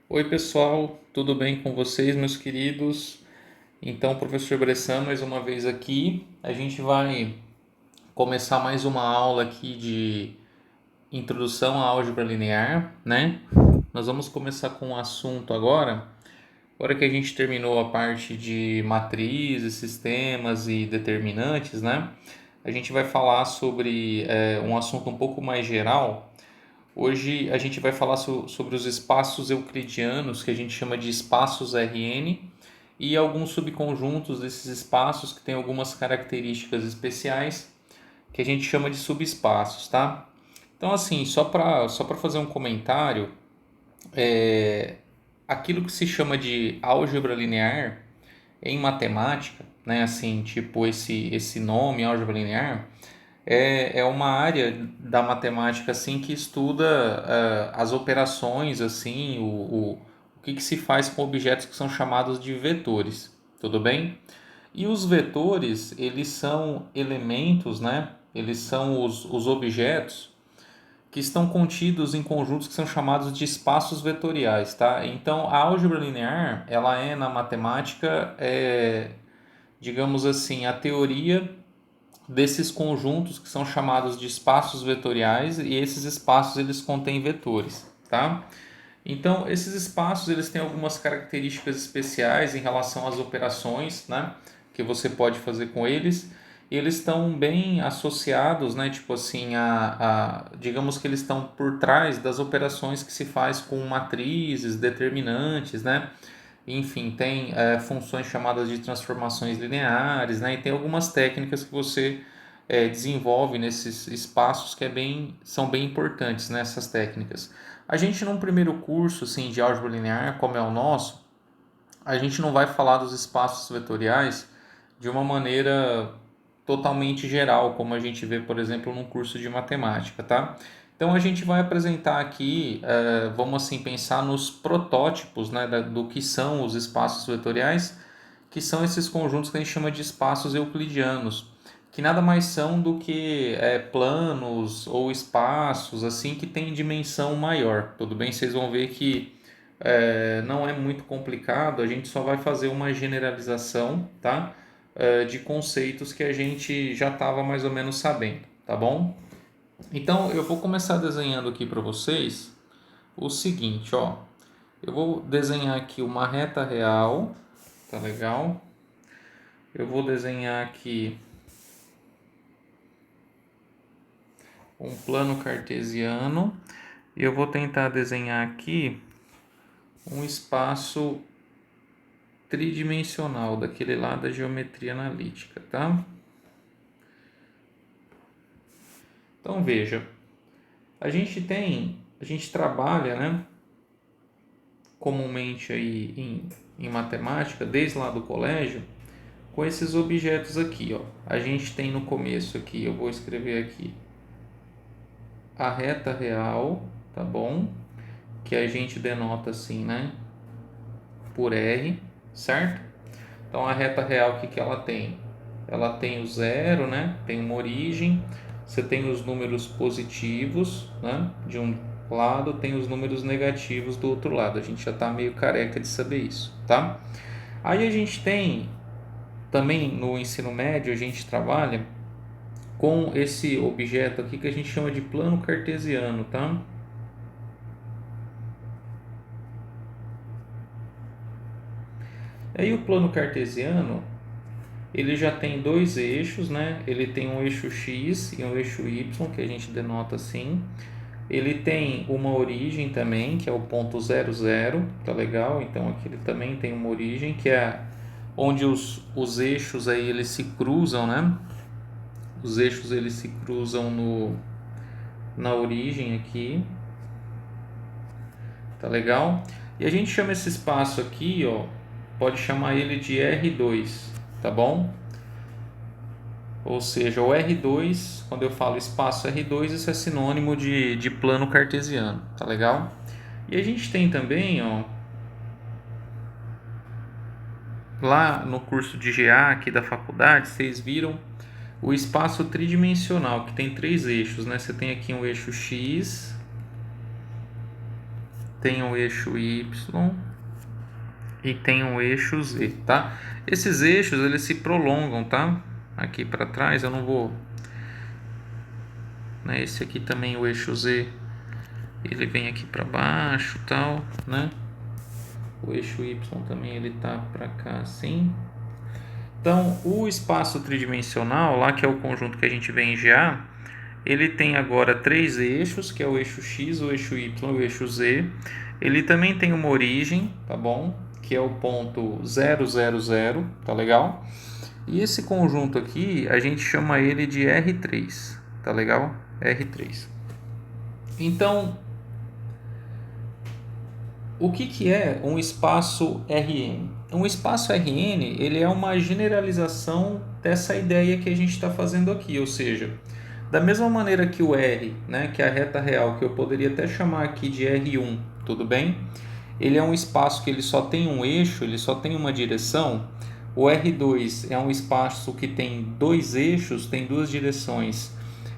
Oi pessoal, tudo bem com vocês, meus queridos? Então, professor Bressan, mais uma vez aqui. A gente vai começar mais uma aula aqui de introdução à álgebra linear, né? Nós vamos começar com um assunto agora. Agora que a gente terminou a parte de matrizes, sistemas e determinantes, né? A gente vai falar sobre um assunto um pouco mais geral. Hoje a gente vai falar sobre os espaços euclidianos, que a gente chama de espaços Rn, e alguns subconjuntos desses espaços que têm algumas características especiais que a gente chama de subespaços, tá? Então, assim, só para fazer um comentário, aquilo que se chama de álgebra linear em matemática, né, assim, tipo esse nome, álgebra linear, é uma área da matemática assim que estuda as operações assim o que se faz com objetos que são chamados de vetores, tudo bem? E os vetores eles são elementos, né? Eles são os objetos que estão contidos em conjuntos que são chamados de espaços vetoriais, tá? Então a álgebra linear ela é na matemática digamos assim a teoria desses conjuntos que são chamados de espaços vetoriais, e esses espaços eles contêm vetores, tá? Então, esses espaços eles têm algumas características especiais em relação às operações, né, que você pode fazer com eles. E eles estão bem associados, né, tipo assim, digamos que eles estão por trás das operações que se faz com matrizes, determinantes, né? Enfim, tem funções chamadas de transformações lineares, né? E tem algumas técnicas que você desenvolve nesses espaços que são bem importantes nessas técnicas. A gente num primeiro curso assim, de álgebra linear, como é o nosso, a gente não vai falar dos espaços vetoriais de uma maneira totalmente geral, como a gente vê, por exemplo, num curso de matemática, tá? Então a gente vai apresentar aqui, vamos assim pensar nos protótipos, né, do que são os espaços vetoriais, que são esses conjuntos que a gente chama de espaços euclidianos, que nada mais são do que planos ou espaços assim que têm dimensão maior. Tudo bem? Vocês vão ver que não é muito complicado, a gente só vai fazer uma generalização, tá? De conceitos que a gente já estava mais ou menos sabendo, tá bom? Então eu vou começar desenhando aqui para vocês o seguinte, ó. Eu vou desenhar aqui uma reta real, tá legal? Eu vou desenhar aqui um plano cartesiano e eu vou tentar desenhar aqui um espaço tridimensional daquele lá da geometria analítica, tá? Então veja, a gente trabalha, né, comumente aí em matemática, desde lá do colégio, com esses objetos aqui, ó. A gente tem no começo aqui, eu vou escrever aqui, a reta real, tá bom? Que a gente denota assim, né, por R, certo? Então a reta real, o que ela tem? Ela tem o zero, né? Tem uma origem. Você tem os números positivos, né? De um lado, tem os números negativos do outro lado. A gente já está meio careca de saber isso, tá? Aí a gente tem também no ensino médio a gente trabalha com esse objeto aqui que a gente chama de plano cartesiano, tá? Aí o plano cartesiano ele já tem dois eixos, né? Ele tem um eixo x e um eixo y, que a gente denota assim. Ele tem uma origem também, que é o ponto 00, tá legal? Então aqui ele também tem uma origem, que é onde os eixos aí eles se cruzam, né? Os eixos eles se cruzam na origem aqui, tá legal? E a gente chama esse espaço aqui, ó, pode chamar ele de R2, tá bom? Ou seja, o R2, quando eu falo espaço R2, isso é sinônimo de plano cartesiano, tá legal? E a gente tem também, ó, lá no curso de GA aqui da faculdade, vocês viram o espaço tridimensional, que tem três eixos, né? Você tem aqui um eixo X, tem o eixo Y e tem o eixo Z, tá? Esses eixos, eles se prolongam, tá? Aqui para trás, eu não vou... Né? Esse aqui também, o eixo Z, ele vem aqui para baixo, tal, né? O eixo Y também, ele tá para cá, assim. Então, o espaço tridimensional, lá que é o conjunto que a gente vê em GA, ele tem agora três eixos, que é o eixo X, o eixo Y e o eixo Z. Ele também tem uma origem, tá bom? Que é o ponto 0, 0, 0, tá legal? E esse conjunto aqui, a gente chama ele de R3, tá legal? R3. Então, o que é um espaço Rn? Um espaço Rn, ele é uma generalização dessa ideia que a gente está fazendo aqui, ou seja, da mesma maneira que o R, né, que é a reta real, que eu poderia até chamar aqui de R1, tudo bem? Ele é um espaço que ele só tem um eixo, ele só tem uma direção. O R2 é um espaço que tem dois eixos, tem duas direções.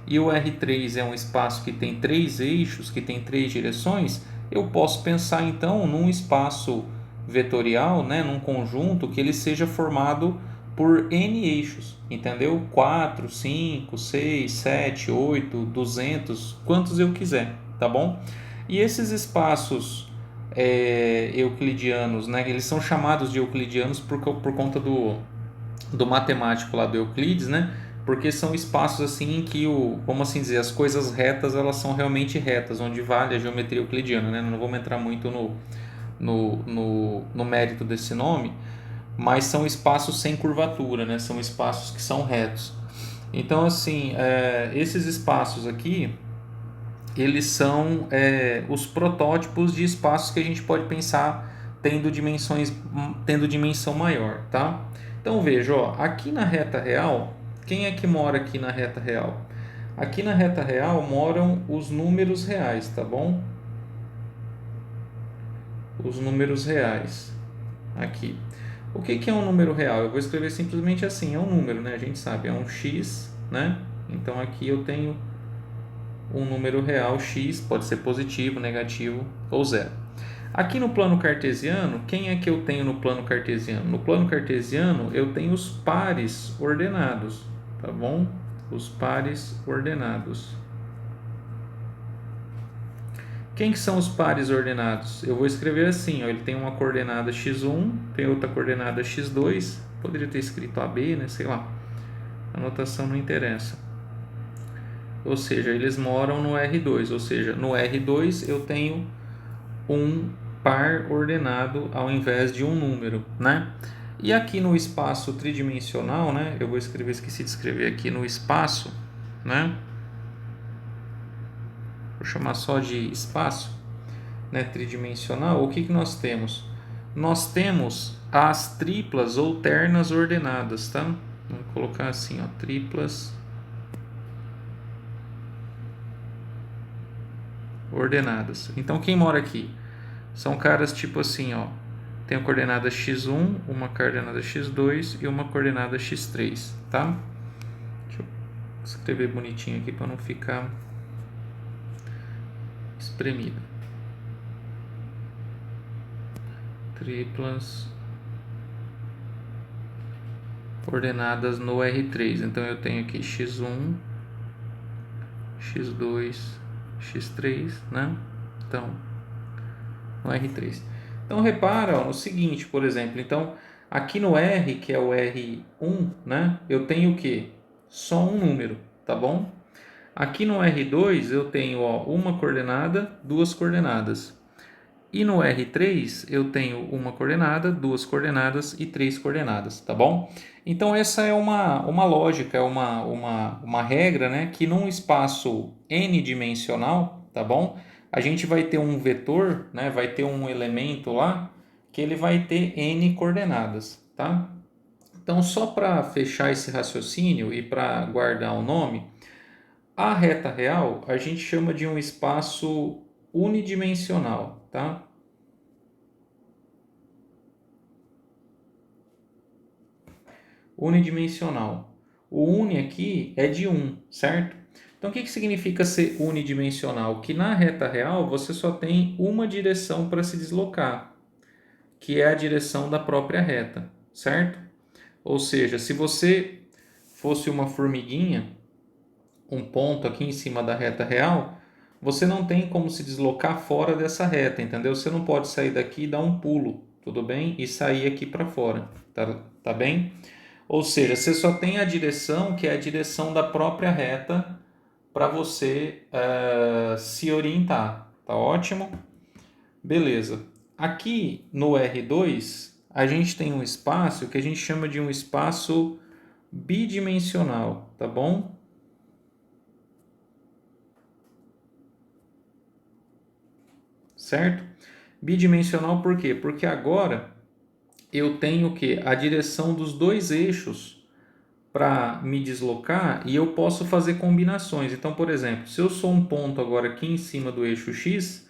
E o R3 é um espaço que tem três eixos, que tem três direções. Eu posso pensar então num espaço vetorial, né, num conjunto que ele seja formado por N eixos, entendeu? 4, 5, 6, 7, 8, 200, quantos eu quiser, tá bom? E esses espaços euclidianos, né, eles são chamados de euclidianos por conta do matemático lá do Euclides, né? Porque são espaços assim em que como assim dizer, as coisas retas elas são realmente retas, onde vale a geometria euclidiana, né? Não vamos entrar muito no mérito desse nome, mas são espaços sem curvatura, né? São espaços que são retos. Então, assim, esses espaços aqui, eles são os protótipos de espaços que a gente pode pensar tendo dimensão maior, tá? Então veja, ó, aqui na reta real, quem é que mora aqui na reta real? Aqui na reta real moram os números reais, tá bom? Os números reais aqui. O que é um número real? Eu vou escrever simplesmente assim, é um número, né? A gente sabe, é um x, né? Então aqui eu tenho um número real x, pode ser positivo, negativo ou zero. Aqui no plano cartesiano, quem é que eu tenho no plano cartesiano? No plano cartesiano eu tenho os pares ordenados, tá bom? Os pares ordenados. Quem que são os pares ordenados? Eu vou escrever assim, ó, ele tem uma coordenada x1, tem outra coordenada x2, poderia ter escrito AB, né? Sei lá. A notação não interessa. Ou seja, eles moram no R2, ou seja, no R2 eu tenho um par ordenado ao invés de um número, né? E aqui no espaço tridimensional, né? Eu vou escrever, esqueci de escrever aqui no espaço, né? Vou chamar só de espaço, né? Tridimensional. O que nós temos? Nós temos as triplas ou ternas ordenadas, tá? Vamos colocar assim, ó, triplas ordenadas. Então quem mora aqui? São caras tipo assim, ó. Tem a coordenada x1, uma coordenada x2 e uma coordenada x3, tá? Deixa eu escrever bonitinho aqui para não ficar espremido. Triplas ordenadas no R3. Então eu tenho aqui x1, x2, x3, né? Então, no R3. Então repara ó, no seguinte, por exemplo, então aqui no R, que é o R1, né? Eu tenho o que? Só um número, tá bom? Aqui no R2 eu tenho ó, uma coordenada, duas coordenadas. E no R3 eu tenho uma coordenada, duas coordenadas e três coordenadas, tá bom? Então essa é uma lógica, é uma regra, né? Que num espaço n-dimensional, tá bom? A gente vai ter um vetor, né? Vai ter um elemento lá que ele vai ter n coordenadas, tá? Então só para fechar esse raciocínio e para guardar o nome, a reta real a gente chama de um espaço unidimensional, tá? Unidimensional. O uni aqui é de 1, certo? Então, o que significa ser unidimensional? Que na reta real você só tem uma direção para se deslocar, que é a direção da própria reta, certo? Ou seja, se você fosse uma formiguinha, um ponto aqui em cima da reta real, você não tem como se deslocar fora dessa reta, entendeu? Você não pode sair daqui e dar um pulo, tudo bem? E sair aqui para fora, tá bem? Ou seja, você só tem a direção, que é a direção da própria reta, para você se orientar, tá ótimo? Beleza. Aqui no R2, a gente tem um espaço que a gente chama de um espaço bidimensional, tá bom? Certo? Bidimensional por quê? Porque agora eu tenho o quê? A direção dos dois eixos para me deslocar e eu posso fazer combinações. Então, por exemplo, se eu sou um ponto agora aqui em cima do eixo X,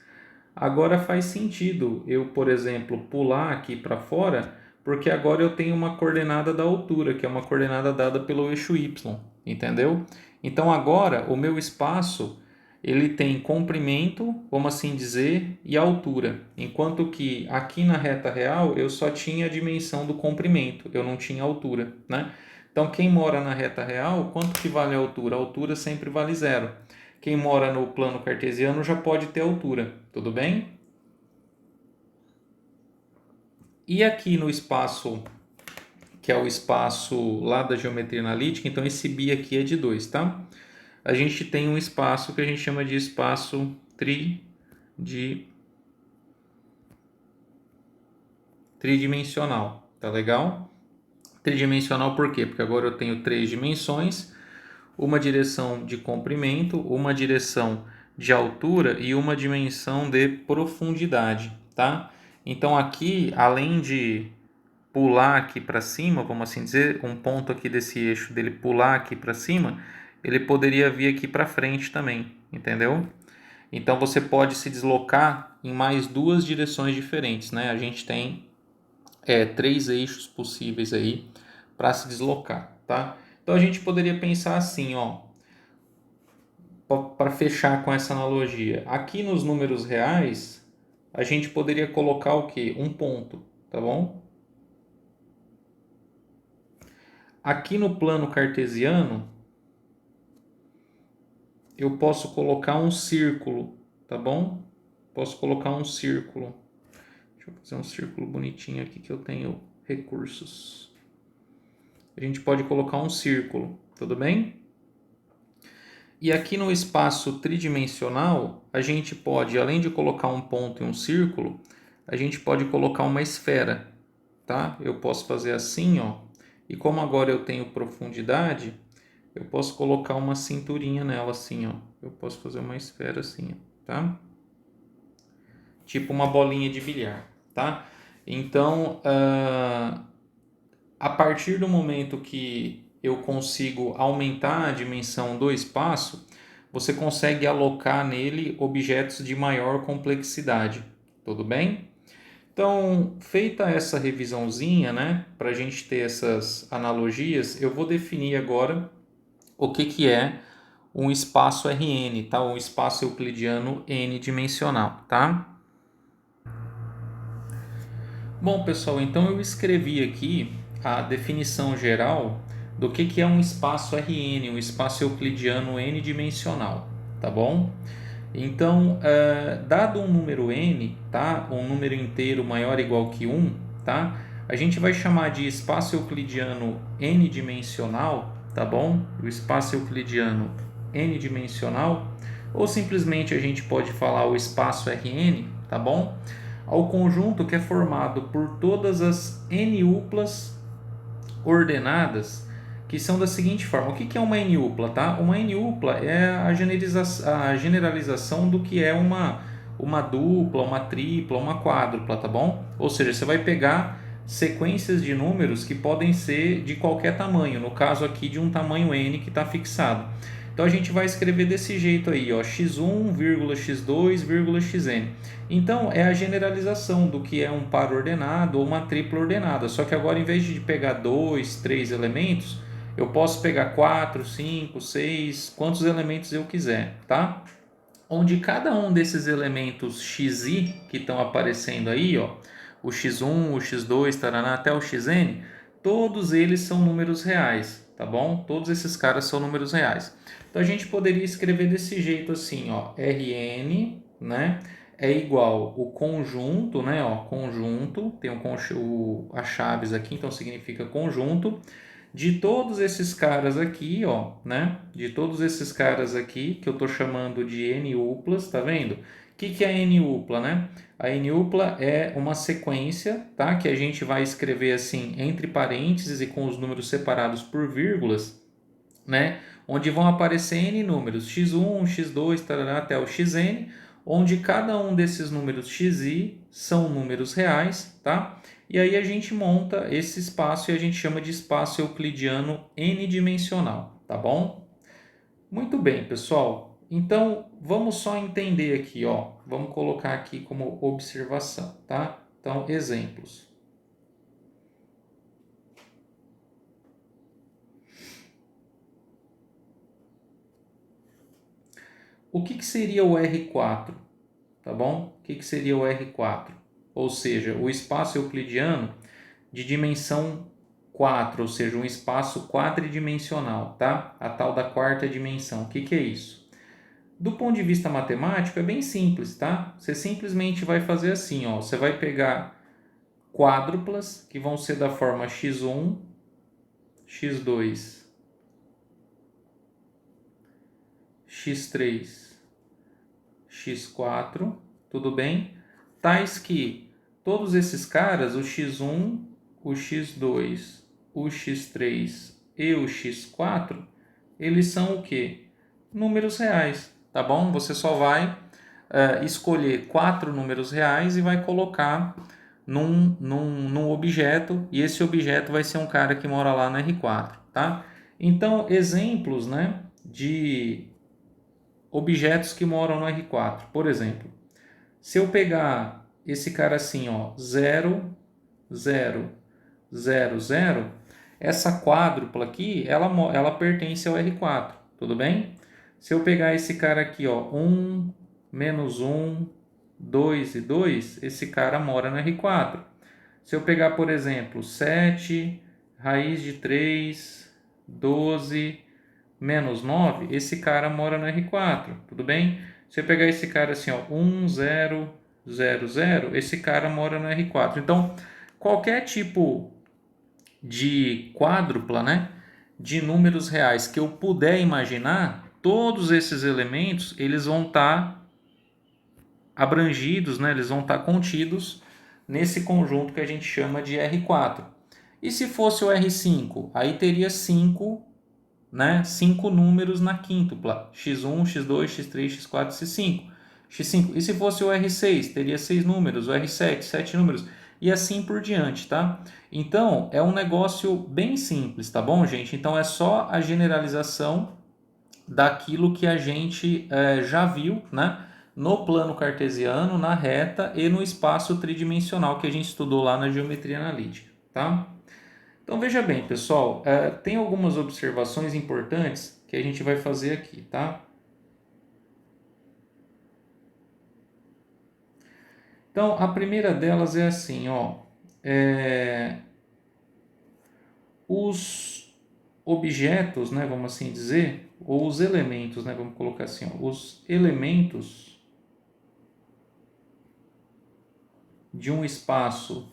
agora faz sentido eu, por exemplo, pular aqui para fora, porque agora eu tenho uma coordenada da altura, que é uma coordenada dada pelo eixo Y, entendeu? Então agora o meu espaço ele tem comprimento, vamos assim dizer, e altura, enquanto que aqui na reta real eu só tinha a dimensão do comprimento, eu não tinha altura, né? Então quem mora na reta real, quanto que vale a altura? A altura sempre vale zero. Quem mora no plano cartesiano já pode ter altura, tudo bem? E aqui no espaço, que é o espaço lá da geometria analítica, então esse bi aqui é de 2, tá? A gente tem um espaço que a gente chama de espaço tridimensional, tá legal? Tridimensional por quê? Porque agora eu tenho 3 dimensões, uma direção de comprimento, uma direção de altura e uma dimensão de profundidade, tá? Então aqui, além de pular aqui para cima, vamos assim dizer, um ponto aqui desse eixo dele pular aqui para cima, ele poderia vir aqui para frente também, entendeu? Então você pode se deslocar em mais duas direções diferentes, né? A gente tem 3 eixos possíveis aí para se deslocar, tá? Então a gente poderia pensar assim, ó, para fechar com essa analogia. Aqui nos números reais, a gente poderia colocar o quê? Um ponto, tá bom? Aqui no plano cartesiano, eu posso colocar um círculo, tá bom? Posso colocar um círculo. Deixa eu fazer um círculo bonitinho aqui que eu tenho recursos. A gente pode colocar um círculo, tudo bem? E aqui no espaço tridimensional, a gente pode, além de colocar um ponto e um círculo, a gente pode colocar uma esfera, tá? Eu posso fazer assim, ó. E como agora eu tenho profundidade, eu posso colocar uma cinturinha nela assim, ó. Eu posso fazer uma esfera assim, ó, tá? Tipo uma bolinha de bilhar, tá? Então, a partir do momento que eu consigo aumentar a dimensão do espaço, você consegue alocar nele objetos de maior complexidade, tudo bem? Então, feita essa revisãozinha, né, para a gente ter essas analogias, eu vou definir agora o que é um espaço Rn, tá? Um espaço euclidiano n-dimensional, tá? Bom, pessoal, então eu escrevi aqui a definição geral do que é um espaço Rn, um espaço euclidiano n-dimensional, tá bom? Então, dado um número n, tá? Um número inteiro maior ou igual que 1, tá? A gente vai chamar de espaço euclidiano n-dimensional, tá bom? O espaço euclidiano n-dimensional, ou simplesmente a gente pode falar o espaço Rn, tá bom? Ao conjunto que é formado por todas as n-uplas ordenadas, que são da seguinte forma. O que é uma n-upla, tá? Uma n-upla é a generalização do que é uma dupla, uma tripla, uma quádrupla, tá bom? Ou seja, você vai pegar sequências de números que podem ser de qualquer tamanho, no caso aqui de um tamanho n que está fixado. Então a gente vai escrever desse jeito aí, ó, x1, x2, xn. Então é a generalização do que é um par ordenado ou uma tripla ordenada. Só que agora, em vez de pegar 2, 3 elementos, Eu posso pegar 4, 5, 6, quantos elementos eu quiser, tá? Onde cada um desses elementos xi que estão aparecendo aí, ó, o x1, o x2, taraná, até o xn, todos eles são números reais, tá bom? Todos esses caras são números reais. Então a gente poderia escrever desse jeito assim, ó, Rn, né, é igual o conjunto, né, ó, conjunto, tem as chaves aqui, então significa conjunto, de todos esses caras aqui, ó, né? De todos esses caras aqui, que eu tô chamando de N-uplas, tá vendo? O que é N-upla, né? A N-upla é uma sequência, tá? Que a gente vai escrever assim, entre parênteses e com os números separados por vírgulas, né? Onde vão aparecer N números, x1, x2, tarará, até o xn, onde cada um desses números xi são números reais, tá? E aí a gente monta esse espaço e a gente chama de espaço euclidiano n-dimensional, tá bom? Muito bem, pessoal. Então, vamos só entender aqui, ó. Vamos colocar aqui como observação, tá? Então, exemplos. O que seria o R4? Tá bom? O que seria o R4? Ou seja, o espaço euclidiano de dimensão 4, ou seja, um espaço quadridimensional, tá? A tal da quarta dimensão. O que é isso? Do ponto de vista matemático, é bem simples, tá? Você simplesmente vai fazer assim, ó. Você vai pegar quádruplas, que vão ser da forma x1, x2, x3, x4, tudo bem? Tais que todos esses caras, o x1, o x2, o x3 e o x4, eles são o quê? Números reais, tá bom? Você só vai escolher 4 números reais e vai colocar num objeto, e esse objeto vai ser um cara que mora lá no R4, tá? Então, exemplos, né, de objetos que moram no R4. Por exemplo, se eu pegar esse cara assim, ó, 0, 0, 0, 0, essa quádrupla aqui, ela pertence ao R4, tudo bem? Se eu pegar esse cara aqui, ó, 1, menos 1, 2 e 2, esse cara mora no R4. Se eu pegar, por exemplo, 7, raiz de 3, 12, menos 9, esse cara mora no R4, tudo bem? Se eu pegar esse cara assim, ó, 1, 0, 0, 0, esse cara mora no R4. Então, qualquer tipo de quádrupla, né, de números reais que eu puder imaginar, todos esses elementos, eles vão estar abrangidos, né, eles vão estar contidos nesse conjunto que a gente chama de R4. E se fosse o R5, aí teria 5, né, 5 números na quíntupla, x1, x2, x3, x4, x5. x5. E se fosse o R6, teria 6 números, o R7, 7 números, e assim por diante, tá? Então, é um negócio bem simples, tá bom, gente? Então, é só a generalização daquilo que a gente já viu, né? No plano cartesiano, na reta e no espaço tridimensional que a gente estudou lá na geometria analítica, tá? Então veja bem, pessoal, tem algumas observações importantes que a gente vai fazer aqui, tá? Então a primeira delas é assim, ó, os objetos, né, vamos assim dizer, ou os elementos, né, vamos colocar assim, ó, os elementos de um espaço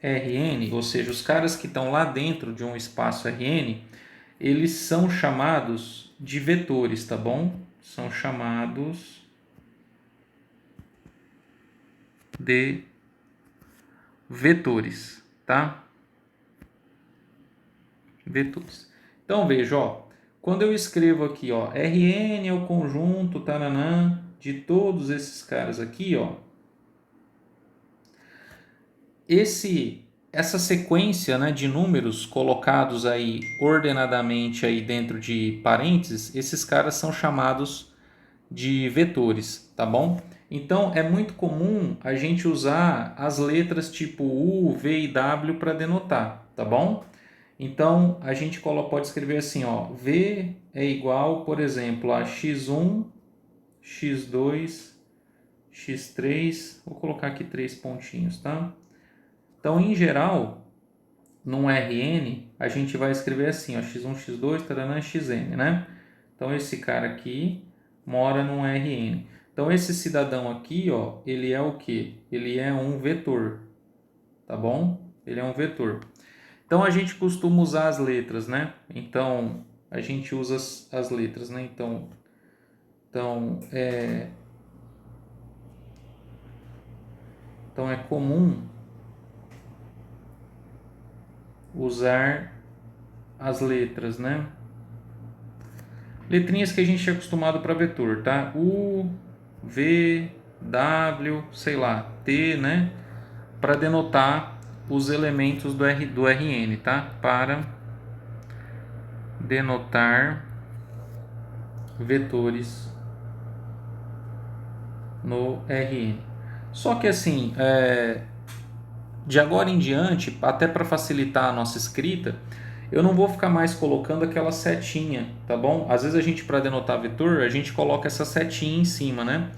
Rn, ou seja, os caras que estão lá dentro de um espaço Rn, eles são chamados de vetores, tá bom? São chamados de vetores, tá? Vetores. Então veja, ó, quando eu escrevo aqui, ó, Rn é o conjunto, taranã, de todos esses caras aqui, ó, essa sequência, né, de números colocados aí ordenadamente aí dentro de parênteses, esses caras são chamados de vetores, tá bom? Então é muito comum a gente usar as letras tipo U, V e W para denotar, tá bom? Então a gente pode escrever assim, ó, V é igual, por exemplo, a x1, x2, x3, vou colocar aqui 3 pontinhos, tá? Então, em geral, num Rn, a gente vai escrever assim, ó, x1, x2, taranã, xn, né? Então, esse cara aqui mora num Rn. Então, esse cidadão aqui, ó, ele é o quê? Ele é um vetor, tá bom? Ele é um vetor. Então, a gente costuma usar as letras, né? Então, a gente usa as letras, né? Então é comum usar as letras, né? Letrinhas que a gente é acostumado para vetor, tá? U, V, W, sei lá, T, né? Para denotar os elementos do Rn, tá? Para denotar vetores no Rn. Só que assim, de agora em diante, até para facilitar a nossa escrita, eu não vou ficar mais colocando aquela setinha, tá bom? Às vezes a gente, para denotar vetor, a gente coloca essa setinha em cima, né?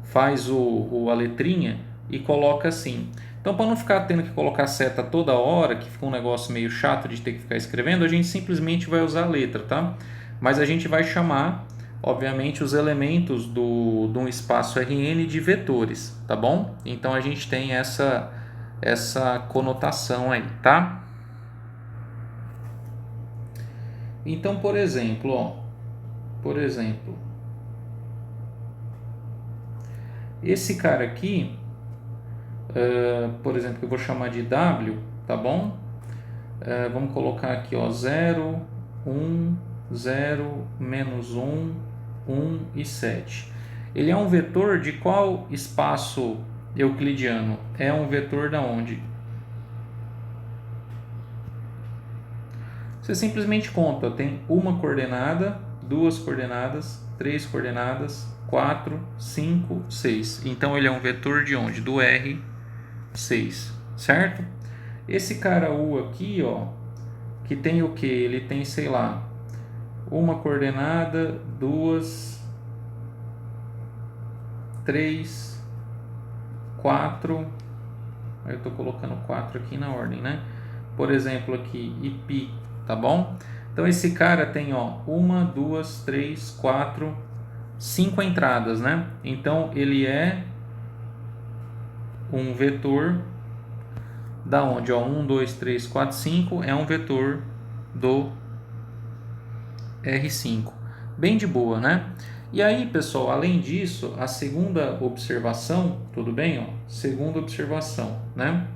Faz a letrinha e coloca assim. Então, para não ficar tendo que colocar seta toda hora, que fica um negócio meio chato de ter que ficar escrevendo, a gente simplesmente vai usar a letra, tá? Mas a gente vai chamar, obviamente, os elementos de um espaço Rn de vetores, tá bom? Então, a gente tem essa conotação aí, tá? Então, por exemplo, esse cara aqui, por exemplo, que eu vou chamar de W, tá bom? Vamos colocar aqui, ó, 0, 1, 0, menos 1, 1 e 7. Ele é um vetor de qual espaço euclidiano? É um vetor da onde? Você simplesmente conta, tem uma coordenada, duas coordenadas, três coordenadas, 4, 5, 6. Então ele é um vetor de onde? Do R6, certo? Esse cara U aqui, ó, que tem o que? Ele tem, sei lá, uma coordenada, duas, três, 4. Eu estou colocando 4 aqui na ordem, né? Por exemplo, aqui, e π, tá bom? Então esse cara tem, ó, 1, 2, 3, 4, 5 entradas, né? Então ele é um vetor da onde, ó, 1, 2, 3, 4, 5 é um vetor do R5. Bem de boa, né? E aí, pessoal, além disso, a segunda observação, tudo bem? Ó, segunda observação, né?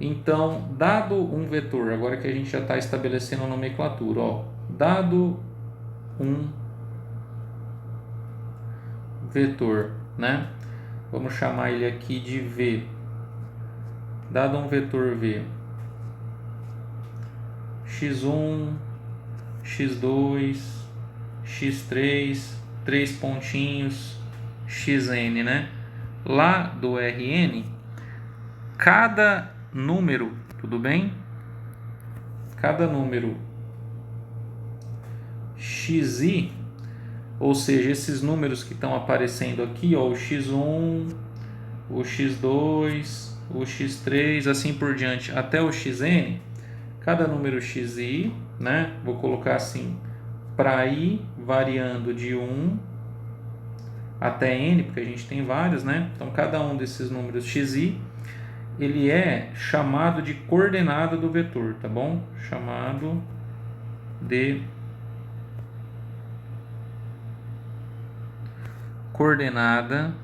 Então, dado um vetor, agora que a gente já está estabelecendo a nomenclatura, ó, dado um vetor, né? Vamos chamar ele aqui de V. Dado um vetor V, x1, x2, x3, 3 pontinhos, xn, né? Lá do Rn, cada número, tudo bem? Cada número xi, ou seja, esses números que estão aparecendo aqui, ó, o x1, o x2, o x3, assim por diante, até o xn, cada número xi, né? Vou colocar assim, para ir variando de 1 até n, porque a gente tem vários, né? Então, cada um desses números xi, ele é chamado de coordenada do vetor, tá bom? Chamado de coordenada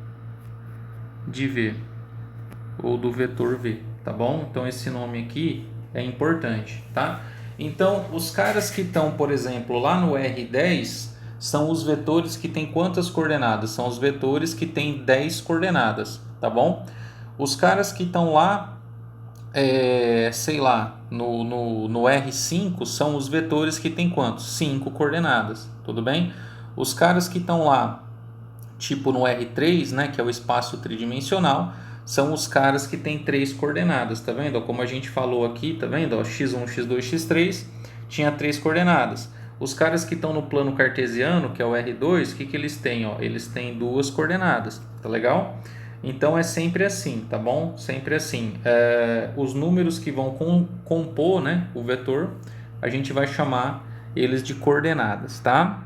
de V, ou do vetor V, tá bom? Então, esse nome aqui é importante, tá? Então, os caras que estão, por exemplo, lá no R10, são os vetores que têm quantas coordenadas? São os vetores que têm 10 coordenadas, tá bom? Os caras que estão lá, sei lá, no R5, são os vetores que têm quantos? 5 coordenadas, tudo bem? Os caras que estão lá tipo no R3, né, que é o espaço tridimensional, são os caras que têm 3 coordenadas, tá vendo? Como a gente falou aqui, tá vendo? x1, x2, x3 tinha 3 coordenadas. Os caras que estão no plano cartesiano, que é o R2, o que eles têm? Ó? Eles têm 2 coordenadas, tá legal? Então é sempre assim, tá bom? Sempre assim. Os números que vão compor, né, o vetor, a gente vai chamar eles de coordenadas, tá?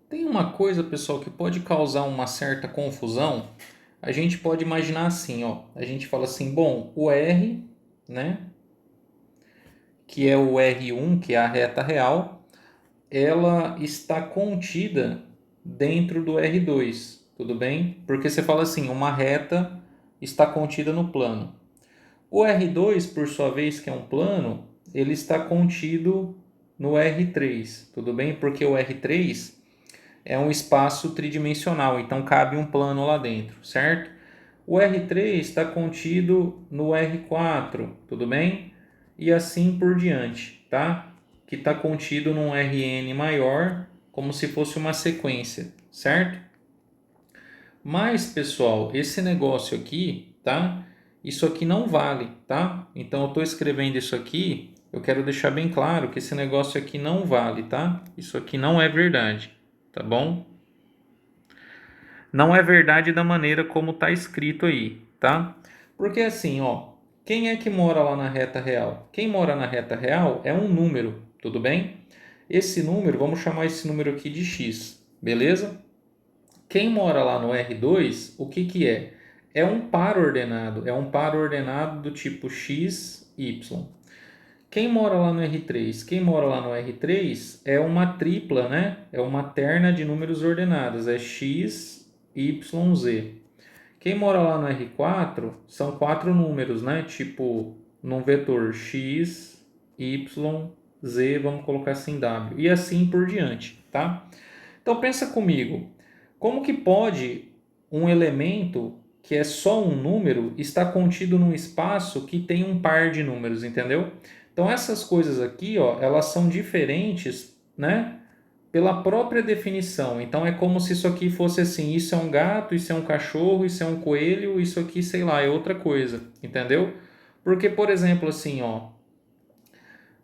Tem uma coisa, pessoal, que pode causar uma certa confusão. A gente pode imaginar assim, ó. A gente fala assim, bom, o R, né, que é o R1, que é a reta real, ela está contida dentro do R2, tudo bem? Porque você fala assim, uma reta está contida no plano. O R2, por sua vez, que é um plano, ele está contido no R3, tudo bem? Porque o R3 é um espaço tridimensional, então cabe um plano lá dentro, certo? O R3 está contido no R4, tudo bem? E assim por diante, tá? Que está contido num Rn maior, como se fosse uma sequência, certo? Mas, pessoal, esse negócio aqui, tá? Isso aqui não vale, tá? Então, eu estou escrevendo isso aqui, eu quero deixar bem claro que esse negócio aqui não vale, tá? Isso aqui não é verdade, tá bom? Não é verdade da maneira como está escrito aí, tá? Porque assim, ó, quem é que mora lá na reta real? Quem mora na reta real é um número, tudo bem? Esse número, vamos chamar esse número aqui de x, beleza? Quem mora lá no R2, o que que é? É um par ordenado, do tipo x, y. Quem mora lá no R3? Quem mora lá no R3 é uma tripla, né? É uma terna de números ordenados, é x, y, z. Quem mora lá no R4 são 4 números, né? Tipo, num vetor x, y, z, vamos colocar assim w. E assim por diante, tá? Então pensa comigo, como que pode um elemento que é só um número estar contido num espaço que tem um par de números, entendeu? Então essas coisas aqui, ó, elas são diferentes, né? Pela própria definição. Então é como se isso aqui fosse assim, isso é um gato, isso é um cachorro, isso é um coelho, isso aqui, sei lá, é outra coisa, entendeu? Porque, por exemplo, assim, ó,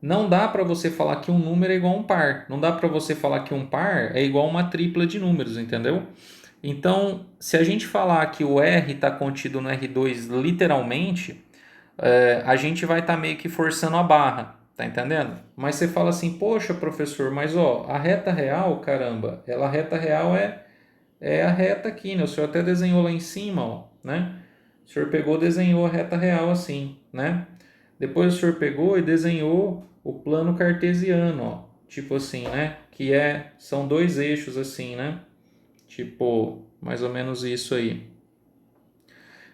não dá para você falar que um número é igual a um par. Não dá para você falar que um par é igual a uma tripla de números, entendeu? Então, se a gente falar que o R está contido no R2 literalmente, a gente vai estar meio que forçando a barra, tá entendendo? Mas você fala assim, poxa, professor, mas ó, a reta real, caramba, a reta real é a reta aqui, né? O senhor até desenhou lá em cima, ó, né? O senhor pegou, desenhou a reta real assim, né? Depois o senhor pegou e desenhou o plano cartesiano, ó, tipo assim, né? São dois eixos assim, né? Tipo, mais ou menos isso aí.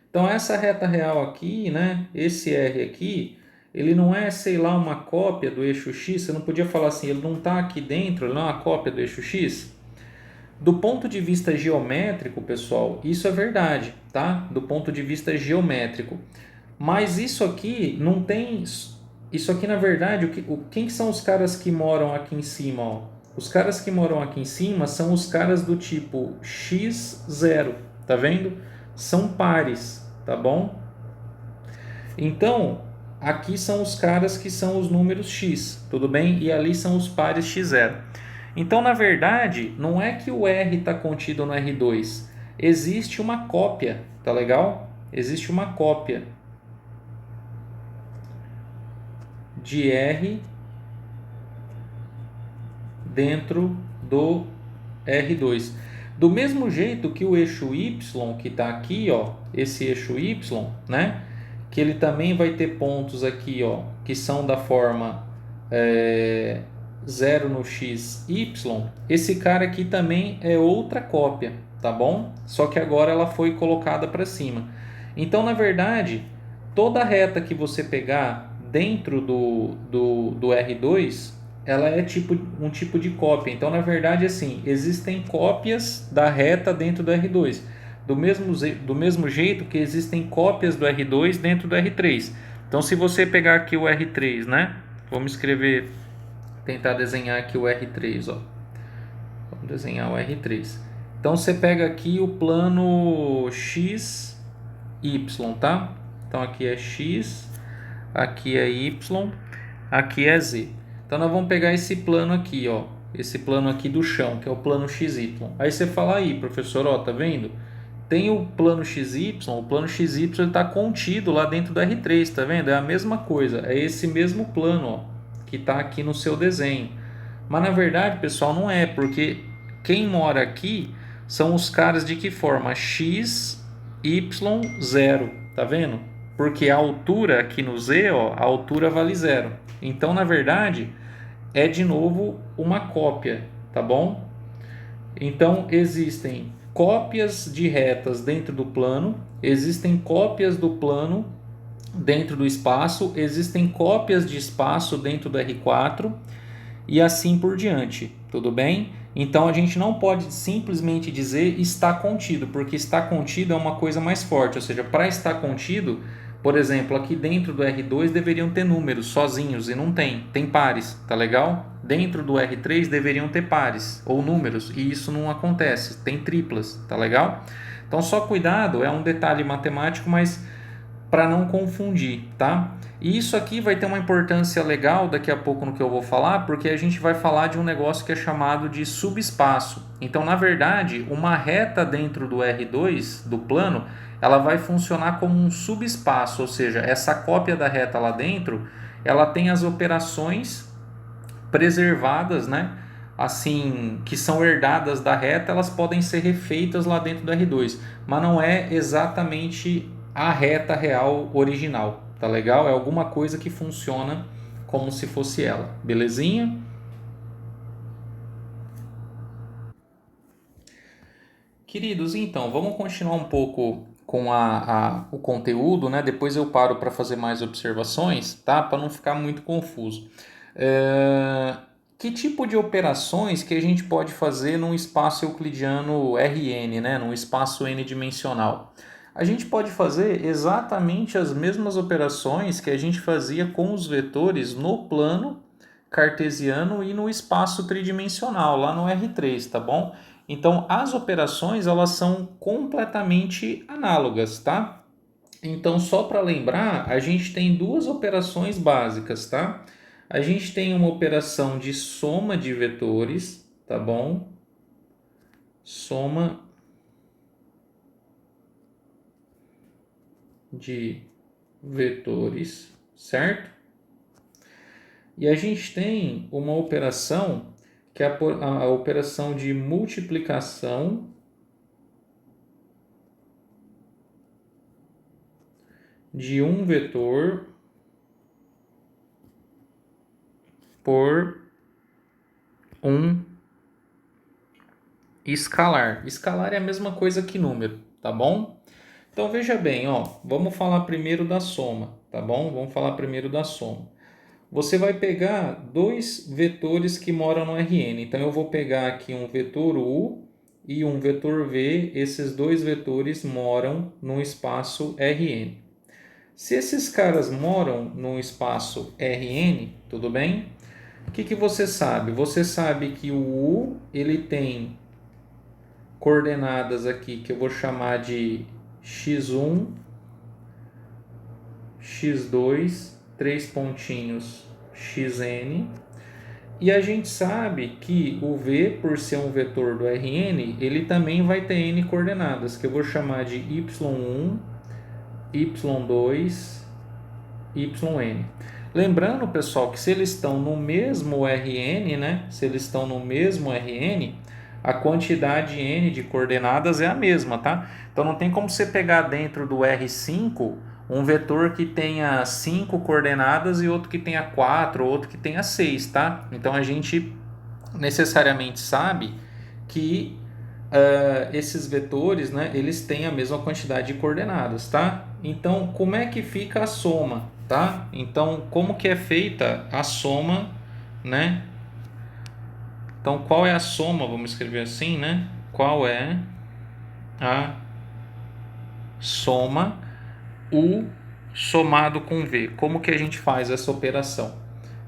Então essa reta real aqui, né? Esse R aqui, ele não é, sei lá, uma cópia do eixo X. Você não podia falar assim, ele não está aqui dentro, ele não é uma cópia do eixo X. Do ponto de vista geométrico, pessoal, isso é verdade, tá? Do ponto de vista geométrico. Mas isso aqui não tem. Isso aqui, na verdade, quem que são os caras que moram aqui em cima? Ó? Os caras que moram aqui em cima são os caras do tipo x0, tá vendo? São pares, tá bom? Então, aqui são os caras que são os números x, tudo bem? E ali são os pares x0. Então, na verdade, não é que o R está contido no R2. Existe uma cópia, tá legal? Existe uma cópia de R dentro do R2. Do mesmo jeito que o eixo Y, que está aqui, ó, esse eixo Y, né? Que ele também vai ter pontos aqui, ó, que são da forma 0 no x, y. Esse cara aqui também é outra cópia, tá bom? Só que agora ela foi colocada para cima. Então, na verdade, toda reta que você pegar dentro do R2, ela é um tipo de cópia. Então, na verdade, assim, existem cópias da reta dentro do R2. Do mesmo jeito que existem cópias do R2 dentro do R3. Então, se você pegar aqui o R3, né? Vamos escrever, tentar desenhar aqui o R3, ó. Vamos desenhar o R3. Então você pega aqui o plano x, y, tá? Então aqui é x, aqui é y, aqui é z. Então nós vamos pegar esse plano aqui, ó, esse plano aqui do chão, que é o plano XY. Aí você fala aí, professor, ó, tá vendo? Tem o plano XY está contido lá dentro do R3, tá vendo? É a mesma coisa, é esse mesmo plano, ó, que está aqui no seu desenho. Mas na verdade, pessoal, não é, porque quem mora aqui são os caras de que forma? X, Y, 0, tá vendo? Porque a altura aqui no Z, ó, a altura vale 0. Então, na verdade, é de novo uma cópia, tá bom? Então, existem cópias de retas dentro do plano, existem cópias do plano dentro do espaço, existem cópias de espaço dentro do R4 e assim por diante, tudo bem? Então a gente não pode simplesmente dizer está contido, porque está contido é uma coisa mais forte, ou seja, para estar contido, por exemplo, aqui dentro do R2 deveriam ter números sozinhos e não tem, tem pares, tá legal? Dentro do R3 deveriam ter pares ou números e isso não acontece, tem triplas, tá legal? Então só cuidado, é um detalhe matemático, mas para não confundir, tá? E isso aqui vai ter uma importância legal daqui a pouco no que eu vou falar, porque a gente vai falar de um negócio que é chamado de subespaço. Então, na verdade, uma reta dentro do R2, do plano, ela vai funcionar como um subespaço, ou seja, essa cópia da reta lá dentro, ela tem as operações preservadas, né? Assim, que são herdadas da reta, elas podem ser refeitas lá dentro do R2, mas não é exatamente a reta real original, tá legal? É alguma coisa que funciona como se fosse ela, belezinha? Queridos, então, vamos continuar um pouco com o conteúdo, né? Depois eu paro para fazer mais observações, tá? Para não ficar muito confuso. Que tipo de operações que a gente pode fazer num espaço euclidiano Rn, né? Num espaço n-dimensional? A gente pode fazer exatamente as mesmas operações que a gente fazia com os vetores no plano cartesiano e no espaço tridimensional, lá no R3, tá bom? Então, as operações, elas são completamente análogas, tá? Então, só para lembrar, a gente tem duas operações básicas, tá? A gente tem uma operação de soma de vetores, tá bom? Soma de vetores, certo? E a gente tem uma operação que é a operação de multiplicação de um vetor por um escalar. Escalar é a mesma coisa que número, tá bom? Então veja bem, ó, vamos falar primeiro da soma, tá bom? Vamos falar primeiro da soma. Você vai pegar dois vetores que moram no Rn. Então eu vou pegar aqui um vetor u e um vetor v. Esses dois vetores moram no espaço Rn. Se esses caras moram no espaço Rn, tudo bem? O que você sabe? Você sabe que o u ele tem coordenadas aqui que eu vou chamar de x1, x2, três pontinhos xn. E a gente sabe que o v, por ser um vetor do Rn, ele também vai ter n coordenadas, que eu vou chamar de y1, y2, yn. Lembrando, pessoal, que se eles estão no mesmo Rn, né? Se eles estão no mesmo Rn, a quantidade n de coordenadas é a mesma, tá? Então não tem como você pegar dentro do R5 um vetor que tenha 5 coordenadas e outro que tenha 4, outro que tenha 6, tá? Então a gente necessariamente sabe que esses vetores, né, eles têm a mesma quantidade de coordenadas, tá? Então, como é que fica a soma, tá? Então, como que é feita a soma, né? Então, qual é a soma? Vamos escrever assim, né? Qual é a soma U somado com V? Como que a gente faz essa operação?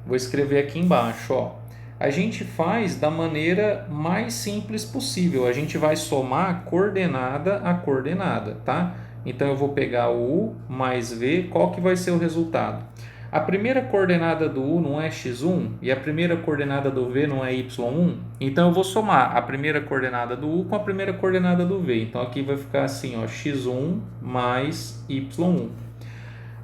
Vou escrever aqui embaixo, ó. A gente faz da maneira mais simples possível. A gente vai somar coordenada a coordenada, tá? Então eu vou pegar o U mais V, qual que vai ser o resultado? A primeira coordenada do U não é x1 e a primeira coordenada do V não é y1? Então eu vou somar a primeira coordenada do U com a primeira coordenada do V. Então aqui vai ficar assim, ó, x1 mais y1.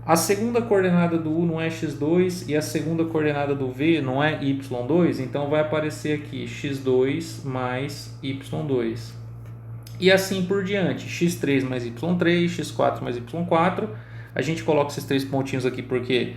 A segunda coordenada do U não é x2 e a segunda coordenada do V não é y2, então vai aparecer aqui x2 mais y2. E assim por diante, x3 mais y3, x4 mais y4. A gente coloca esses três pontinhos aqui porque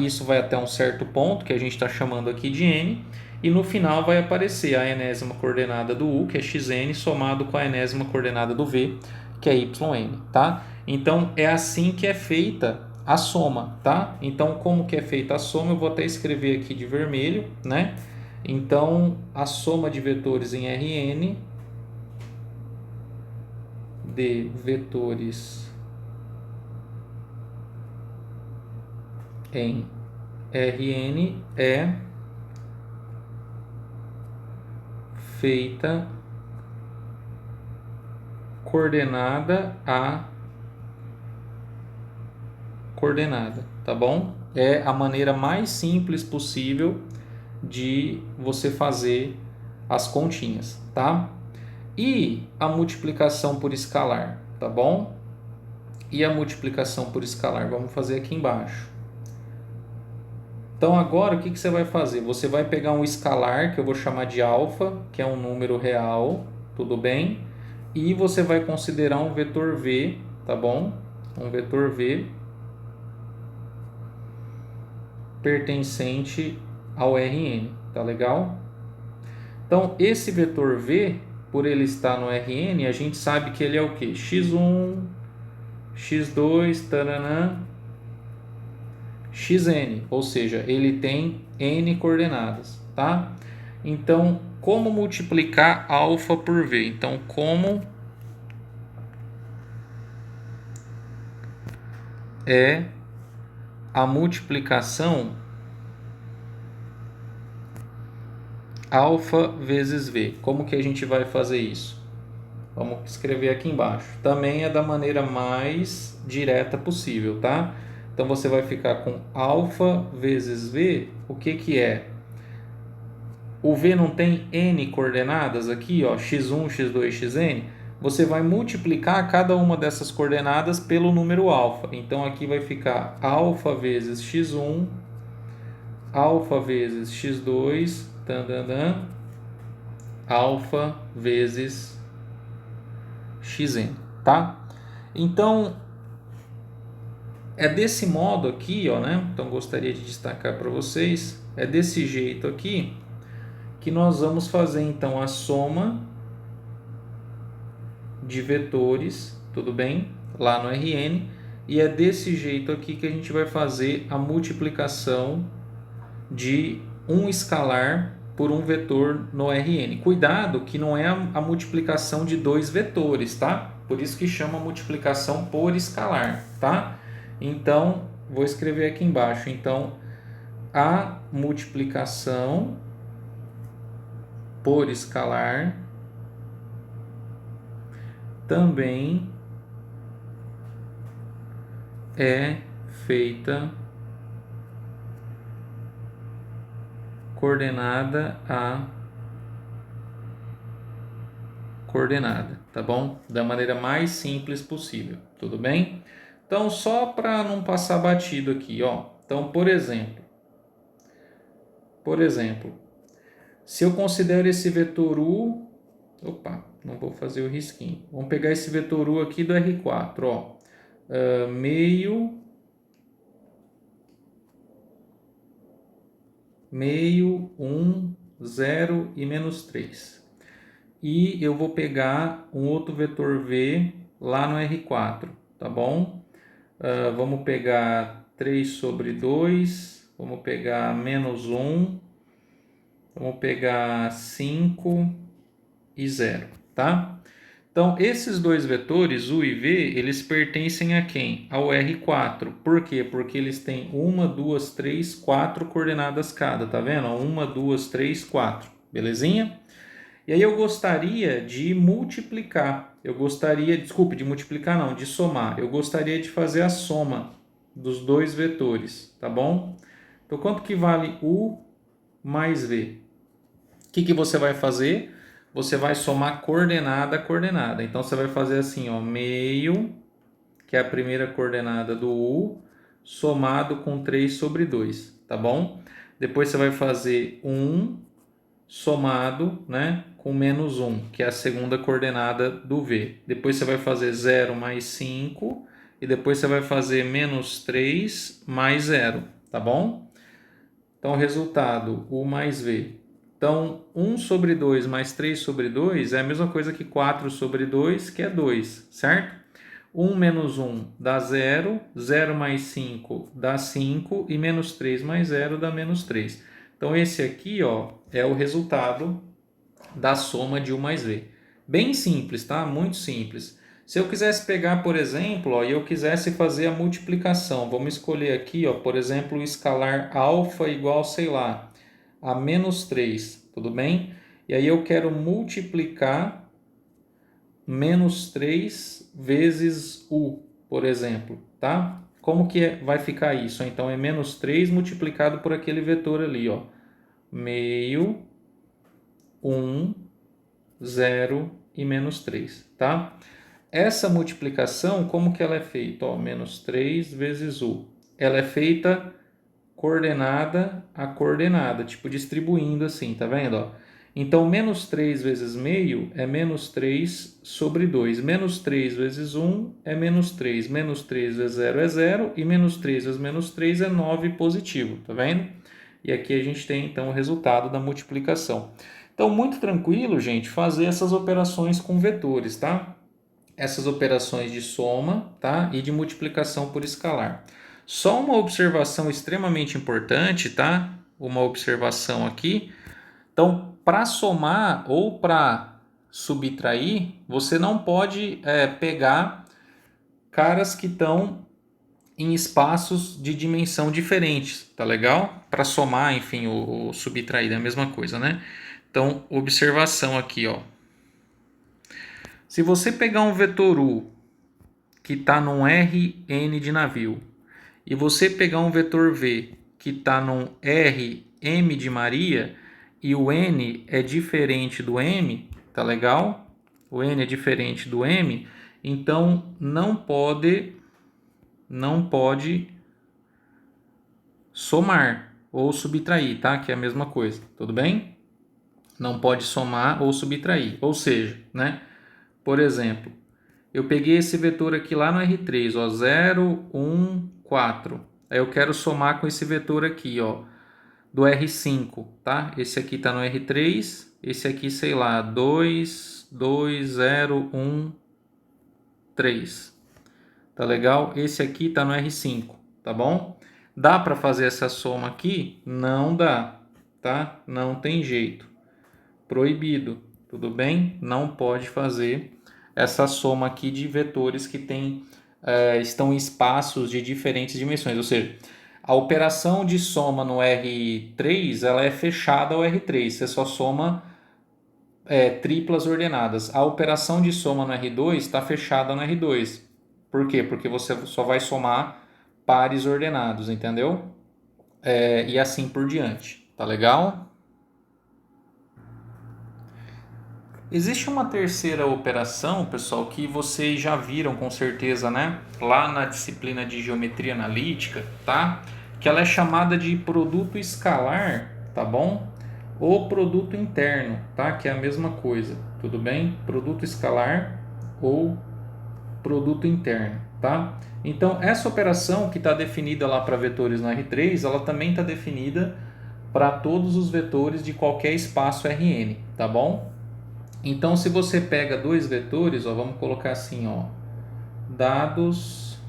isso vai até um certo ponto, que a gente está chamando aqui de n. E no final vai aparecer a enésima coordenada do U, que é xn, somado com a enésima coordenada do V, que é yn, tá? Então é assim que é feita a soma, tá? Então como que é feita a soma, eu vou até escrever aqui de vermelho, né? Então a soma de vetores em Rn de vetores em Rn é feita coordenada a coordenada, tá bom? É a maneira mais simples possível de você fazer as continhas, tá? E a multiplicação por escalar, tá bom? E a multiplicação por escalar, vamos fazer aqui embaixo. Então agora o que você vai fazer? Você vai pegar um escalar, que eu vou chamar de alfa, que é um número real, tudo bem? E você vai considerar um vetor V, tá bom? Um vetor V pertencente ao Rn, tá legal? Então esse vetor V, por ele estar no Rn, a gente sabe que ele é o que? x1, x2, taranã, xn, ou seja, ele tem n coordenadas, tá? Então, como multiplicar alfa por V? Então, como é a multiplicação alfa vezes V? Como que a gente vai fazer isso? Vamos escrever aqui embaixo. Também é da maneira mais direta possível, tá? Então você vai ficar com alfa vezes V, o que que é? O V não tem n coordenadas aqui, ó, x1, x2, xn. Você vai multiplicar cada uma dessas coordenadas pelo número alfa. Então aqui vai ficar alfa vezes x1, alfa vezes x2, alfa vezes xn, tá? Então é desse modo aqui, ó, né? Então gostaria de destacar para vocês, é desse jeito aqui que nós vamos fazer então a soma de vetores, tudo bem? Lá no Rn, e é desse jeito aqui que a gente vai fazer a multiplicação de um escalar por um vetor no Rn. Cuidado que não é a multiplicação de dois vetores, tá? Por isso que chama multiplicação por escalar, tá? Então, vou escrever aqui embaixo. Então, a multiplicação por escalar também é feita coordenada a coordenada, tá bom? Da maneira mais simples possível, tudo bem? Então, só para não passar batido aqui, ó. Então, por exemplo, se eu considero esse vetor U, opa, não vou fazer o risquinho. Vamos pegar esse vetor U aqui do R4, ó. Meio, 1, 0 e menos 3. E eu vou pegar um outro vetor V lá no R4, tá bom? Vamos pegar 3 sobre 2, vamos pegar menos 1, vamos pegar 5 e 0, tá? Então, esses dois vetores, U e V, eles pertencem a quem? Ao R4. Por quê? Porque eles têm 1, 2, 3, 4 coordenadas cada, tá vendo? 1, 2, 3, 4. Belezinha? E aí eu gostaria de multiplicar. Desculpe, de multiplicar não, de somar. Eu gostaria de fazer a soma dos dois vetores, tá bom? Então, quanto que vale U mais V? O que você vai fazer? Você vai somar coordenada a coordenada. Então, você vai fazer assim, ó, meio, que é a primeira coordenada do U, somado com 3 sobre 2, tá bom? Depois você vai fazer 1 somado, né, com menos 1, que é a segunda coordenada do V. Depois você vai fazer 0 mais 5 e depois você vai fazer menos 3 mais 0, tá bom? Então, o resultado, U mais V. Então, 1 sobre 2 mais 3 sobre 2 é a mesma coisa que 4 sobre 2, que é 2, certo? 1 menos 1 dá 0, 0 mais 5 dá 5 e menos 3 mais 0 dá menos 3. Então, esse aqui, ó, é o resultado da soma de U mais V. Bem simples, tá? Muito simples. Se eu quisesse pegar, por exemplo, ó, e eu quisesse fazer a multiplicação, vamos escolher aqui, ó, por exemplo, o escalar alfa igual, sei lá, a menos 3, tudo bem? E aí eu quero multiplicar menos 3 vezes U, por exemplo, tá? Como que vai ficar isso? Então, é menos 3 multiplicado por aquele vetor ali, ó. Meio, 1, 0 e menos 3, tá? Essa multiplicação, como que ela é feita? Ó, menos 3 vezes U. Ela é feita coordenada a coordenada, tipo distribuindo assim, tá vendo? Ó? Então, menos 3 vezes meio é menos 3 sobre 2. Menos 3 vezes 1 é menos 3. Menos 3 vezes 0 é 0. E menos 3 vezes menos 3 é 9 positivo, tá vendo? E aqui a gente tem, então, o resultado da multiplicação. Então, muito tranquilo, gente, fazer essas operações com vetores, tá? Essas operações de soma, tá? E de multiplicação por escalar. Só uma observação extremamente importante, tá? Uma observação aqui. Então, para somar ou para subtrair, você não pode pegar caras que estão em espaços de dimensão diferentes, tá legal? Para somar, enfim, o subtrair é a mesma coisa, né? Então, observação aqui, ó. Se você pegar um vetor U que está num Rn de navio e você pegar um vetor V que está num Rm de Maria e o N é diferente do M, tá legal? O N é diferente do M, então não pode somar ou subtrair, tá? Que é a mesma coisa, tudo bem? Não pode somar ou subtrair. Ou seja, né? Por exemplo, eu peguei esse vetor aqui lá no R3, ó, 0, 1, 4. Aí eu quero somar com esse vetor aqui, ó, do R5, tá? Esse aqui tá no R3, esse aqui, sei lá, 2, 2, 0, 1, 3. Tá legal? Esse aqui tá no R5, tá bom? Dá para fazer essa soma aqui? Não dá, tá? Não tem jeito. Proibido, tudo bem? Não pode fazer essa soma aqui de vetores que estão em espaços de diferentes dimensões. Ou seja, a operação de soma no R3 ela é fechada ao R3, você só soma triplas ordenadas. A operação de soma no R2 está fechada no R2. Por quê? Porque você só vai somar pares ordenados, entendeu? E assim por diante. Tá legal? Existe uma terceira operação, pessoal, que vocês já viram com certeza, né? Lá na disciplina de geometria analítica, tá? Que ela é chamada de produto escalar, tá bom? Ou produto interno, tá? Que é a mesma coisa, tudo bem? Produto escalar ou produto interno, tá? Então, essa operação que está definida lá para vetores no R3, ela também está definida para todos os vetores de qualquer espaço Rn, tá bom? Então, se você pega dois vetores, ó, vamos colocar assim, ó, dados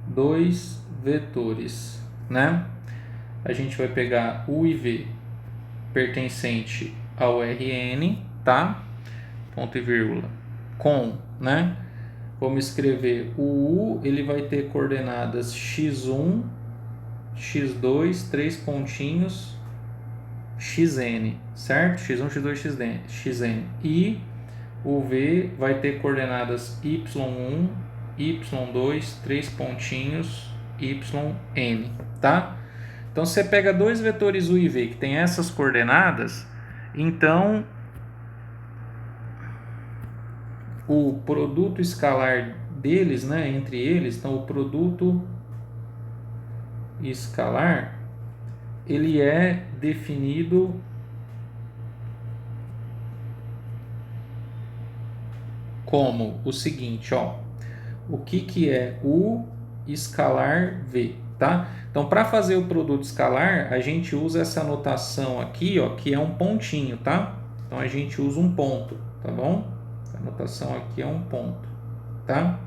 dois vetores, né? A gente vai pegar U e V pertencente ao Rn, tá? ponto e vírgula, com, né? Vamos escrever o U, ele vai ter coordenadas x1, x2, 3 pontinhos, xn, certo? x1, x2, xn. E o V vai ter coordenadas y1, y2, 3 pontinhos, yn, tá? Então, você pega dois vetores U e V que tem essas coordenadas, então o produto escalar deles, né, entre eles, então o produto escalar, ele é definido como o seguinte, ó. O que é U escalar V, tá? Então, para fazer o produto escalar, a gente usa essa notação aqui, ó, que é um pontinho, tá? Então, a gente usa um ponto, tá bom? A notação aqui é um ponto, tá?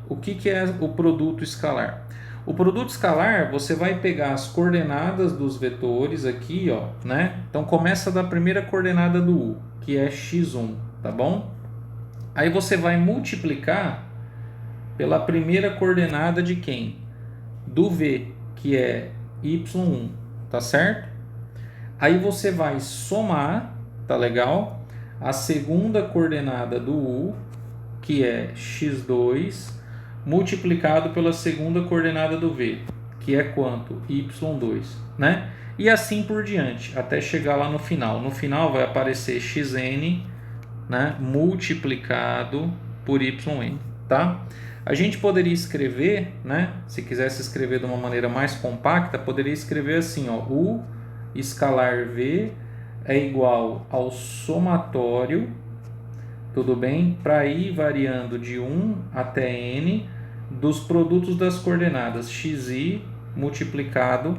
O que é o produto escalar? O produto escalar, você vai pegar as coordenadas dos vetores aqui, ó, né? Então, começa da primeira coordenada do U, que é x1, tá bom? Aí você vai multiplicar pela primeira coordenada de quem? Do V, que é y1, tá certo? Aí você vai somar, tá legal? A segunda coordenada do U, que é x2, multiplicado pela segunda coordenada do V, que é quanto? y2, né? E assim por diante, até chegar lá no final. No final vai aparecer xn, né, multiplicado por yn, tá? A gente poderia escrever, né, se quisesse escrever de uma maneira mais compacta, poderia escrever assim, ó, U escalar V é igual ao somatório, tudo bem? Para ir variando de 1 até n dos produtos das coordenadas xi multiplicado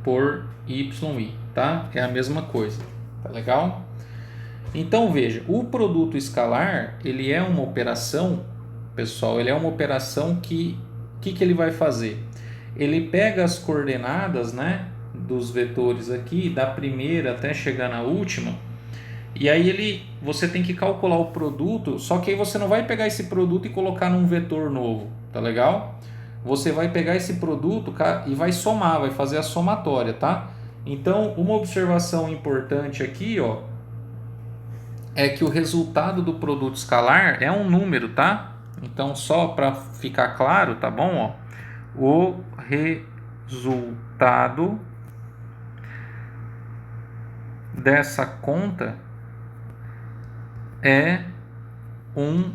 por yi, tá? É a mesma coisa, tá legal? Então veja, o produto escalar, ele é uma operação, pessoal, ele é uma operação que ele vai fazer? Ele pega as coordenadas, né, dos vetores aqui, da primeira até chegar na última, e aí você tem que calcular o produto, só que aí você não vai pegar esse produto e colocar num vetor novo, tá legal? Você vai pegar esse produto e vai somar, vai fazer a somatória, tá? Então, uma observação importante aqui, ó, é que o resultado do produto escalar é um número, tá? Então, só para ficar claro, tá bom? Ó, o resultado dessa conta é um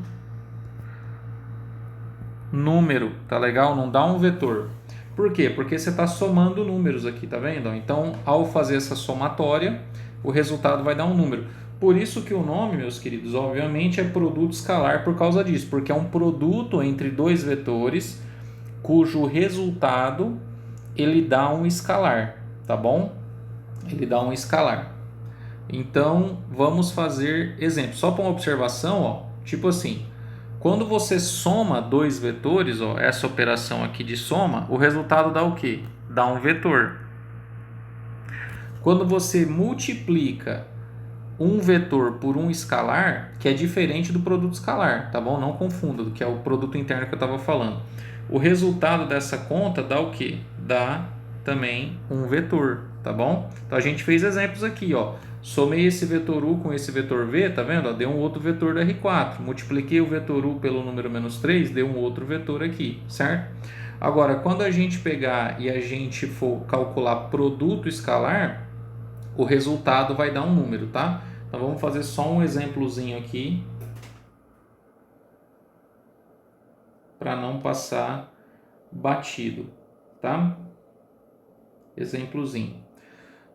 número, tá legal? Não dá um vetor. Por quê? Porque você está somando números aqui, tá vendo? Então, ao fazer essa somatória, o resultado vai dar um número. Por isso que o nome, meus queridos, obviamente é produto escalar por causa disso, porque é um produto entre dois vetores cujo resultado ele dá um escalar, tá bom? Ele dá um escalar. Então, vamos fazer exemplo. Só para uma observação, ó, tipo assim, quando você soma dois vetores, ó, essa operação aqui de soma, o resultado dá o quê? Dá um vetor. Quando você multiplica um vetor por um escalar, que é diferente do produto escalar, tá bom? Não confunda, que é o produto interno que eu estava falando. O resultado dessa conta dá o quê? Dá também um vetor, tá bom? Então a gente fez exemplos aqui, ó. Somei esse vetor U com esse vetor V, tá vendo? Ó, deu um outro vetor do R4. Multipliquei o vetor U pelo número menos 3, deu um outro vetor aqui, certo? Agora, quando a gente pegar e a gente for calcular produto escalar, o resultado vai dar um número, tá? Então vamos fazer só um exemplozinho aqui para não passar batido, tá? Exemplozinho.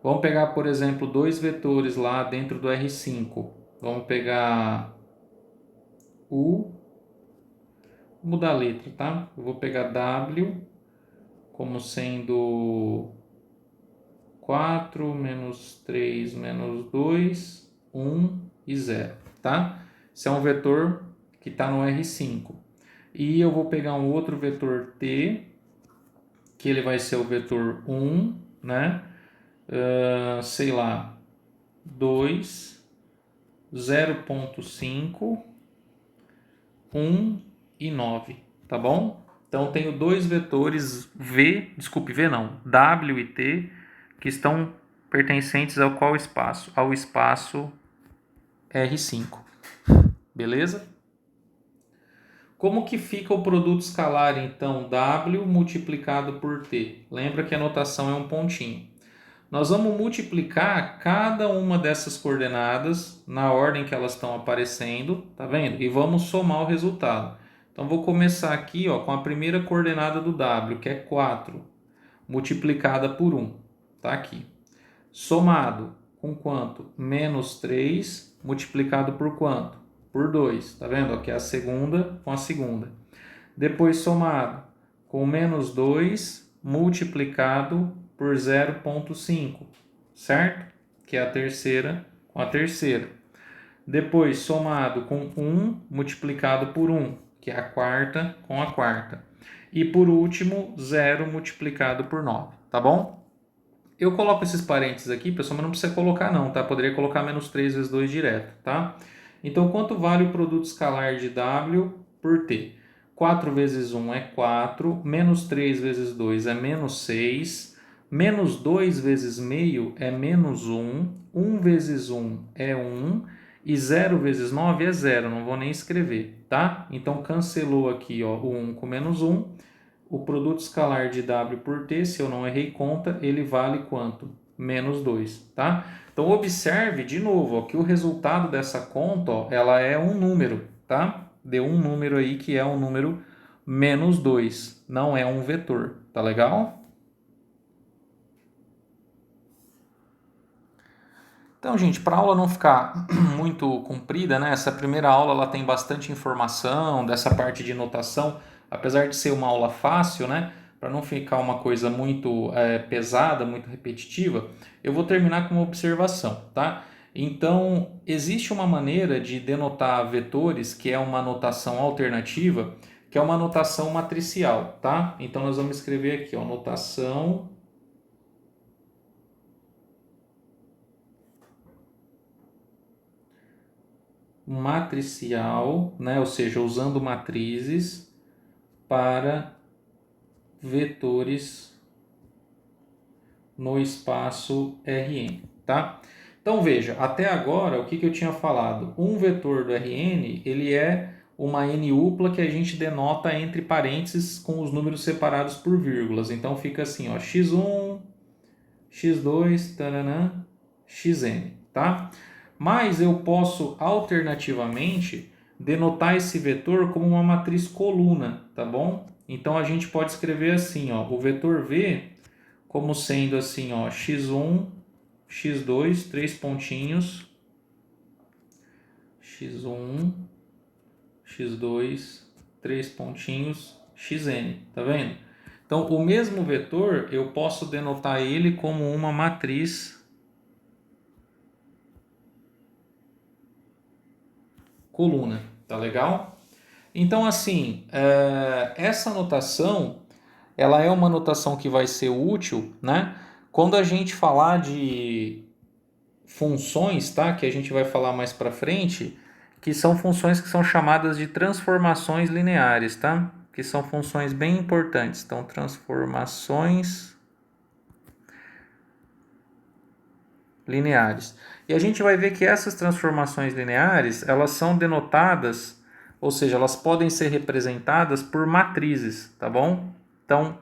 Vamos pegar, por exemplo, dois vetores lá dentro do R5. Vamos pegar U, mudar a letra, tá? Eu vou pegar W como sendo 4, menos 3, menos 2, 1 e 0, tá? Esse é um vetor que está no R5. E eu vou pegar um outro vetor T, que ele vai ser o vetor 1, né? Sei lá, 2 0,5, 1 e 9, tá bom? Então, tenho dois vetores W e T, que estão pertencentes ao qual espaço? Ao espaço R5, beleza? Como que fica o produto escalar, então, W multiplicado por T? Lembra que a notação é um pontinho. Nós vamos multiplicar cada uma dessas coordenadas na ordem que elas estão aparecendo, tá vendo? E vamos somar o resultado. Então, vou começar aqui, ó, com a primeira coordenada do W, que é 4, multiplicada por 1. Tá aqui. Somado com quanto? Menos 3 multiplicado por quanto? Por 2. Tá vendo? Aqui é a segunda com a segunda. Depois somado com menos 2 multiplicado por 0,5, certo? Que é a terceira com a terceira. Depois somado com 1 multiplicado por 1, que é a quarta com a quarta. E por último, 0 multiplicado por 9, tá bom? Eu coloco esses parênteses aqui, pessoal, mas não precisa colocar não, tá? Poderia colocar menos 3 vezes 2 direto, tá? Então, quanto vale o produto escalar de W por T? 4 vezes 1 é 4, menos 3 vezes 2 é menos 6, menos 2 vezes meio é menos 1, 1 vezes 1 é 1, e 0 vezes 9 é 0, não vou nem escrever, tá? Então, cancelou aqui, ó, o 1 com menos 1, o produto escalar de W por T, se eu não errei conta, ele vale quanto? Menos 2, tá? Então, observe de novo, ó, que o resultado dessa conta, ó, ela é um número, tá? Deu um número aí que é o número menos 2, não é um vetor, tá legal? Então, gente, para a aula não ficar muito comprida, né? Essa primeira aula ela tem bastante informação dessa parte de notação, apesar de ser uma aula fácil, né? Para não ficar uma coisa muito pesada, muito repetitiva, eu vou terminar com uma observação, tá? Então, existe uma maneira de denotar vetores que é uma notação alternativa, que é uma notação matricial, tá? Então, nós vamos escrever aqui, ó, notação matricial, né? Ou seja, usando matrizes para vetores no espaço Rn, tá? Então veja, até agora o que eu tinha falado? Um vetor do Rn, ele é uma n-upla que a gente denota entre parênteses com os números separados por vírgulas. Então fica assim, ó, x1, x2, taranã, xn, tá? Mas eu posso alternativamente denotar esse vetor como uma matriz coluna, tá bom? Então a gente pode escrever assim, ó, o vetor v como sendo assim, ó, x1, x2, três pontinhos, x1, x2, três pontinhos, xn, tá vendo? Então, o mesmo vetor, eu posso denotar ele como uma matriz coluna, tá legal? Então, assim, essa notação, ela é uma notação que vai ser útil, né? Quando a gente falar de funções, tá? Que a gente vai falar mais para frente, que são funções que são chamadas de transformações lineares, tá? Que são funções bem importantes. Então, transformações lineares. E a gente vai ver que essas transformações lineares, elas são denotadas, ou seja, elas podem ser representadas por matrizes, tá bom? Então,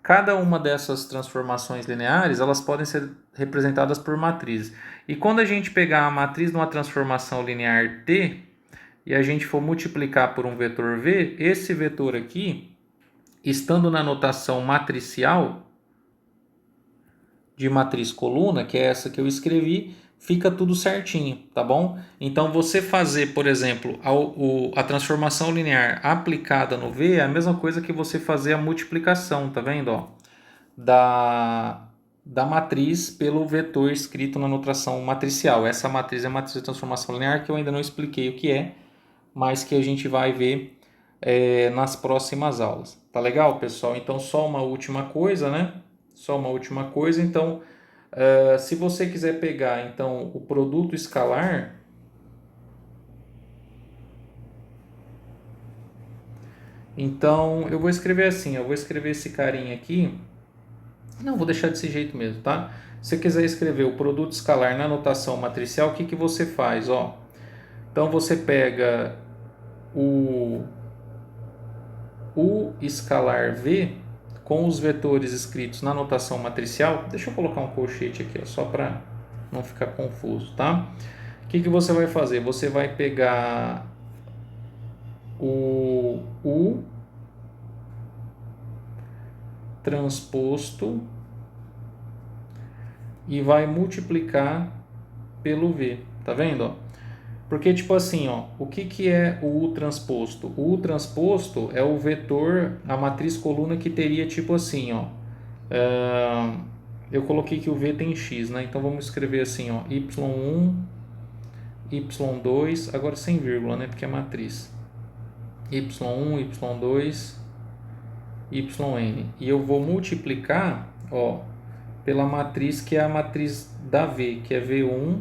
cada uma dessas transformações lineares, elas podem ser representadas por matrizes. E quando a gente pegar a matriz de uma transformação linear T, e a gente for multiplicar por um vetor V, esse vetor aqui, estando na notação matricial, de matriz coluna, que é essa que eu escrevi, fica tudo certinho, tá bom? Então, você fazer, por exemplo, a transformação linear aplicada no V é a mesma coisa que você fazer a multiplicação, tá vendo? Ó? Da matriz pelo vetor escrito na notação matricial. Essa matriz é a matriz de transformação linear, que eu ainda não expliquei o que é, mas que a gente vai ver nas próximas aulas. Tá legal, pessoal? Então, só uma última coisa, né? Só uma última coisa. Então, se você quiser pegar então o produto escalar, Então, eu vou escrever assim, eu vou escrever esse carinha aqui. Não, vou deixar desse jeito mesmo, tá? Se você quiser escrever o produto escalar na notação matricial, o que que você faz, ó? Então, você pega o escalar V com os vetores escritos na notação matricial. Deixa eu colocar um colchete aqui, ó, só para não ficar confuso, tá? O que que você vai fazer? Você vai pegar o U transposto e vai multiplicar pelo V, tá vendo? Ó? Porque, tipo assim, ó, o que que é o U transposto? O U transposto é o vetor, a matriz coluna que teria, tipo assim, ó. Eu coloquei que o V tem X, né? Então vamos escrever assim, ó, Y1, Y2, agora sem vírgula, né? Porque é matriz. Y1, Y2, yn. E eu vou multiplicar, ó, pela matriz que é a matriz da V, que é V1,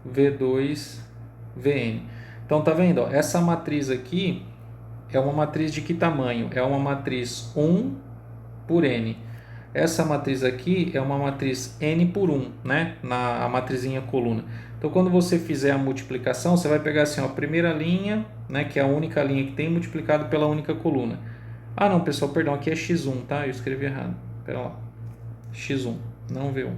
V2, Vn. Então tá vendo? Ó, essa matriz aqui é uma matriz de que tamanho? É uma matriz 1 por n. Essa matriz aqui é uma matriz n por 1, né? A matrizinha coluna. Então, quando você fizer a multiplicação, você vai pegar assim, ó, a primeira linha, né, que é a única linha que tem, multiplicado pela única coluna. Ah, não, pessoal, perdão, aqui é x1, tá? Eu escrevi errado. Pera lá. x1, não v1.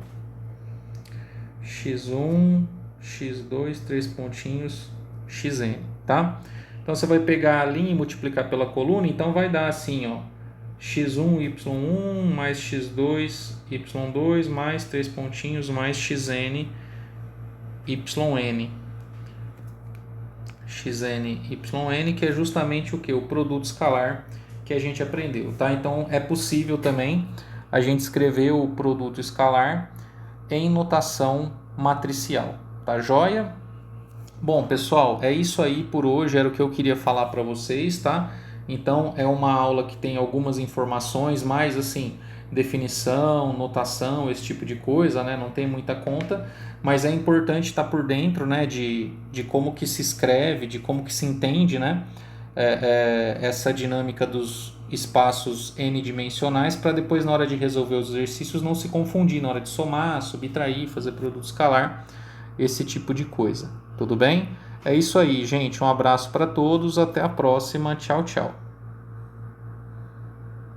x1, x2, 3 pontinhos, xn, tá? Então, você vai pegar a linha e multiplicar pela coluna, então vai dar assim, ó, x1, y1, mais x2, y2, mais 3 pontinhos, mais xn, yn. Xn, yn, que é justamente o que? O produto escalar que a gente aprendeu, tá? Então, é possível também a gente escrever o produto escalar em notação matricial, tá joia? Bom, pessoal, é isso aí por hoje, era o que eu queria falar para vocês, tá? Então, é uma aula que tem algumas informações, mais assim, definição, notação, esse tipo de coisa, né? Não tem muita conta, mas é importante estar por dentro, né? De como que se escreve, de como que se entende, né? Essa dinâmica dos espaços n-dimensionais para depois, na hora de resolver os exercícios, não se confundir na hora de somar, subtrair, fazer produto escalar, esse tipo de coisa. Tudo bem? É isso aí, gente. Um abraço para todos. Até a próxima. Tchau, tchau.